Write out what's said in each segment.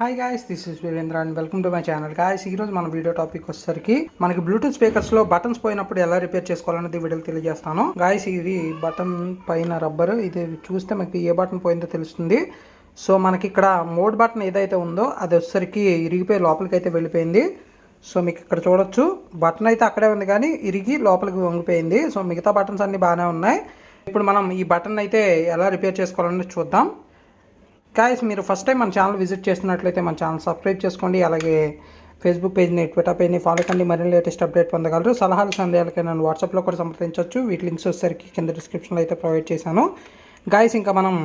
Hi guys, this is Virendra and welcome to my channel. Guys, ఈరోజు మన video topic వచ్చేసరికి మనకి బ్లూటూత్ స్పీకర్స్ లో బటన్స్ పోయినప్పుడు ఎలా రిపేర్ చేసుకోవాలనేది వీడియోలో తెలియజేస్తాను. గాయస్, ఇది బటన్ పైన రబ్బర్, ఇది చూస్తే మనకి ఏ బటన్ పోయిందో తెలుస్తుంది. సో మనకి ఇక్కడ మోడ్ బటన్ ఏదైతే ఉందో అది వచ్చేసరికి ఇరిగిపోయి లోపలికి అయితే వెళ్ళిపోయింది. సో మీకు ఇక్కడ చూడొచ్చు, బటన్ అయితే అక్కడే ఉంది కానీ ఇరిగి లోపలికి వంగిపోయింది. సో మిగతా బటన్స్ అన్ని బాగానే ఉన్నాయి. ఇప్పుడు మనం ఈ బటన్ అయితే ఎలా రిపేర్ చేసుకోవాలనేది చూద్దాం. గాయస్, మీరు ఫస్ట్ టైం మన ఛానల్ విజిట్ చేస్తున్నట్లయితే మన ఛానల్ సబ్స్క్రైబ్ చేసుకోండి. అలాగే ఫేస్బుక్ పేజ్ని, ట్విట్టర్ పేజ్ని ఫాలో కండి. మరిన్ని లేటెస్ట్ అప్డేట్ పొందగలరు. సలహాలు సందేహాలకి నన్ను వాట్సాప్లో కూడా సంప్రదించవచ్చు. వీటి లింక్స్ వచ్చేసరికి కింద డిస్క్రిప్షన్లో అయితే ప్రొవైడ్ చేశాను. గాయస్, ఇంకా మనం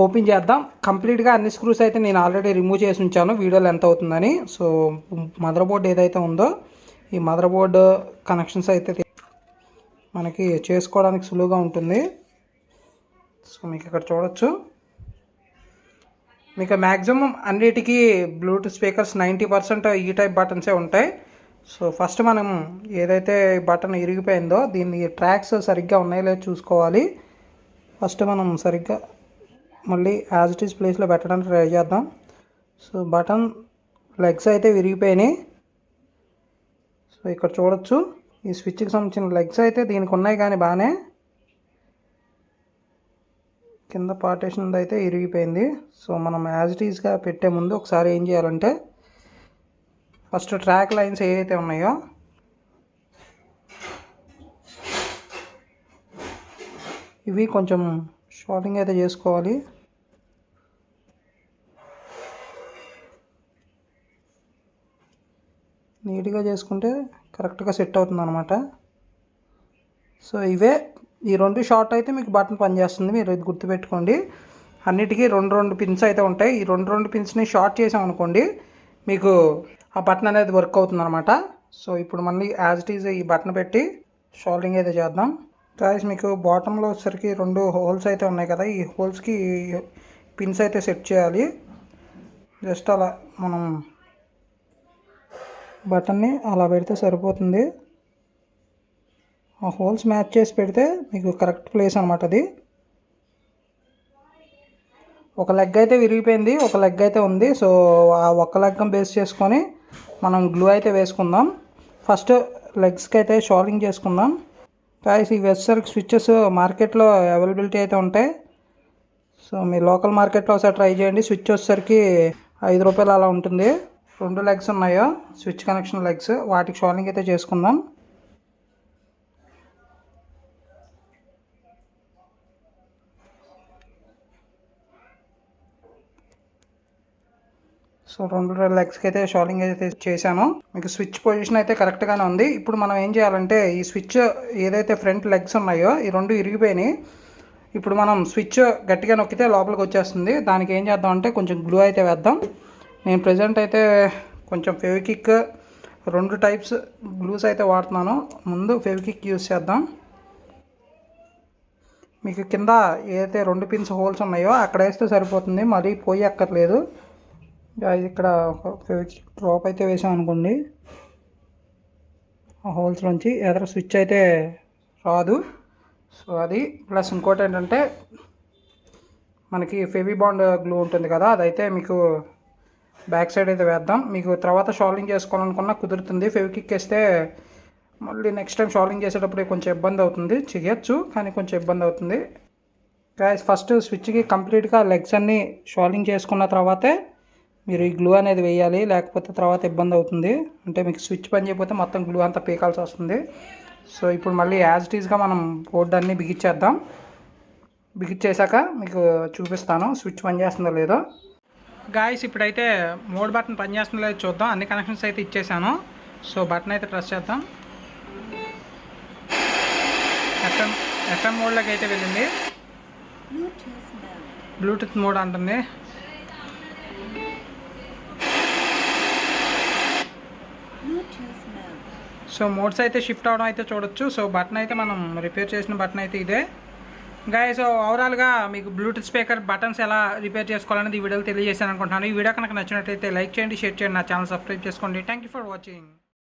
ఓపెన్ చేద్దాం. కంప్లీట్గా అన్ని స్క్రూస్ అయితే నేను ఆల్రెడీ రిమూవ్ చేసి ఉంచాను వీడియోలో ఎంత అవుతుందని. సో మదర్ బోర్డ్ ఏదైతే ఉందో ఈ మదర్ బోర్డు కనెక్షన్స్ అయితే మనకి చేసుకోవడానికి సులువుగా ఉంటుంది. సో మీకు ఇక్కడ చూడొచ్చు, మీకు మ్యాక్సిమం అన్నిటికీ బ్లూటూత్ స్పీకర్స్ 90% ఈ టైప్ బటన్సే ఉంటాయి. సో ఫస్ట్ మనం ఏదైతే బటన్ ఇరిగిపోయిందో దీన్ని ట్రాక్స్ సరిగ్గా ఉన్నాయో లేదో చూసుకోవాలి. ఫస్ట్ మనం సరిగ్గా మళ్ళీ యాజ్ ఇట్ ఈస్ ప్లేస్లో పెట్టడానికి ట్రై చేద్దాం. సో బటన్ లెగ్స్ అయితే విరిగిపోయినాయి. సో ఇక్కడ చూడొచ్చు, ఈ స్విచ్కి సంబంధించిన లెగ్స్ అయితే దీనికి ఉన్నాయి కానీ బాగానే కింద పార్టీషన్ అయితే ఇరిగిపోయింది. సో మనం యాజ్ ఇట్ ఈస్గా పెట్టే ముందు ఒకసారి ఏం చేయాలంటే ఫస్ట్ ట్రాక్ లైన్స్ ఏవైతే ఉన్నాయో ఇవి కొంచెం షార్టింగ్ అయితే చేసుకోవాలి. నీట్గా చేసుకుంటే కరెక్ట్గా సెట్ అవుతుంది అన్నమాట. సో ఇవే ఈ రెండు షార్ట్ అయితే మీకు బటన్ పనిచేస్తుంది. మీరు ఇది గుర్తుపెట్టుకోండి. అన్నిటికీ రెండు పిన్స్ అయితే ఉంటాయి. ఈ రెండు పిన్స్ని షార్ట్ చేసాం అనుకోండి, మీకు ఆ బటన్ అనేది వర్క్ అవుతుంది అనమాట. సో ఇప్పుడు మళ్ళీ యాజ్ ఇట్ ఈజ్ ఈ బటన్ పెట్టి షోల్డరింగ్ అయితే చేద్దాం. గాయ్స్, మీకు బాటంలో వచ్చేసరికి 2 హోల్స్ అయితే ఉన్నాయి కదా, ఈ హోల్స్కి పిన్స్ అయితే సెట్ చేయాలి. జస్ట్ అలా మనం బటన్ని అలా పెడితే సరిపోతుంది. ఆ హోల్స్ మ్యాచ్ చేసి పెడితే మీకు కరెక్ట్ ప్లేస్ అనమాట. అది ఒక లెగ్ అయితే విరిగిపోయింది, ఒక లెగ్ అయితే ఉంది. సో ఆ ఒక్క లెగ్గం బేస్ చేసుకొని మనం గ్లూ అయితే వేసుకుందాం. ఫస్ట్ లెగ్స్కి అయితే షోల్డింగ్ చేసుకుందాం. గాయ్స్, ఈ వెస్సర్కి స్విచ్చెస్ మార్కెట్లో అవైలబిలిటీ అయితే ఉంటాయి. సో మీ లోకల్ మార్కెట్లో ఒకసారి ట్రై చేయండి. స్విచ్ వచ్చేసరికి 5 రూపాయలు అలా ఉంటుంది. 2 లెగ్స్ ఉన్నాయో స్విచ్ కనెక్షన్ లెగ్స్, వాటికి షోల్డింగ్ అయితే చేసుకుందాం. సో 2 లెగ్స్కి అయితే షోల్డింగ్ అయితే చేశాను. మీకు స్విచ్ పొజిషన్ అయితే కరెక్ట్గానే ఉంది. ఇప్పుడు మనం ఏం చేయాలంటే ఈ స్విచ్ ఏదైతే ఫ్రంట్ లెగ్స్ ఉన్నాయో ఈ 2 ఇరిగిపోయినాయి. ఇప్పుడు మనం స్విచ్ గట్టిగా నొక్కితే లోపలికి వచ్చేస్తుంది. దానికి ఏం చేద్దాం అంటే కొంచెం గ్లూ అయితే వేద్దాం. నేను ప్రజెంట్ అయితే కొంచెం ఫెవిక్విక్ 2 టైప్స్ గ్లూస్ అయితే వాడుతున్నాను. ముందు ఫెవిక్విక్ యూస్ చేద్దాం. మీకు కింద ఏదైతే 2 పిన్స్ హోల్స్ ఉన్నాయో అక్కడ వేస్తే సరిపోతుంది, మరీ పోయి అక్కర్లేదు. ఇక్కడ ఫెవిక్విక్ డ్రాప్ అయితే వేసాం అనుకోండి, ఆ హోల్స్ నుంచి ఎదర స్విచ్ అయితే రాదు. సో అది ప్లస్ ఇంకోటి ఏంటంటే మనకి ఫెవి బాండ్ గ్లూ ఉంటుంది కదా, అదైతే మీకు బ్యాక్ సైడ్ అయితే వేద్దాం. మీకు తర్వాత షోల్డింగ్ చేసుకోవాలనుకున్నా కుదురుతుంది. ఫెవిక్విక్ వేస్తే మళ్ళీ నెక్స్ట్ టైం షోల్డింగ్ చేసేటప్పుడు కొంచెం ఇబ్బంది అవుతుంది. చేయొచ్చు కానీ కొంచెం ఇబ్బంది అవుతుంది. గాయ్స్, ఫస్ట్ స్విచ్కి కంప్లీట్గా లెగ్స్ అన్నీ షోల్డింగ్ చేసుకున్న తర్వాతే మీరు ఈ గ్లూ అనేది వేయాలి, లేకపోతే తర్వాత ఇబ్బంది అవుతుంది. అంటే మీకు స్విచ్ పని చేయకపోతే మొత్తం గ్లూ అంతా పీకాల్సి వస్తుంది. సో ఇప్పుడు మళ్ళీ యాజ్ ఇట్ ఈస్గా మనం బోర్డు అన్నీ బిగించేద్దాం. బిగించేసాక మీకు చూపిస్తాను స్విచ్ పనిచేస్తుందో లేదో. గాయస్, ఇప్పుడైతే మోడ్ బటన్ పనిచేస్తుందో లేదో చూద్దాం. అన్ని కనెక్షన్స్ అయితే ఇచ్చేసాను. సో బటన్ అయితే ప్రెస్ చేద్దాం. ఎఫ్ఎం మోడ్లోకి అయితే వెళ్ళింది. బ్లూటూత్ మోడ్ అంటుంది. సో మోడ్స్ అయితే షిఫ్ట్ అవడం అయితే చూడొచ్చు. సో బటన్ అయితే మనం రిపేర్ చేసిన బటన్ అయితే ఇదే. గాయస్, సో ఓవరాల్గా మీకు బ్లూటూత్ స్పీకర్ బటన్స్ ఎలా రిపేర్ చేసుకోవాలనేది ఈ వీడియోలో తెలియజేశాను అనుకుంటున్నాను. ఈ వీడియో కనుక నచ్చినట్లయితే లైక్ చేయండి, షేర్ చేయండి, నా ఛానల్ సబ్స్క్రైబ్ చేసుకోండి. Thank you for watching.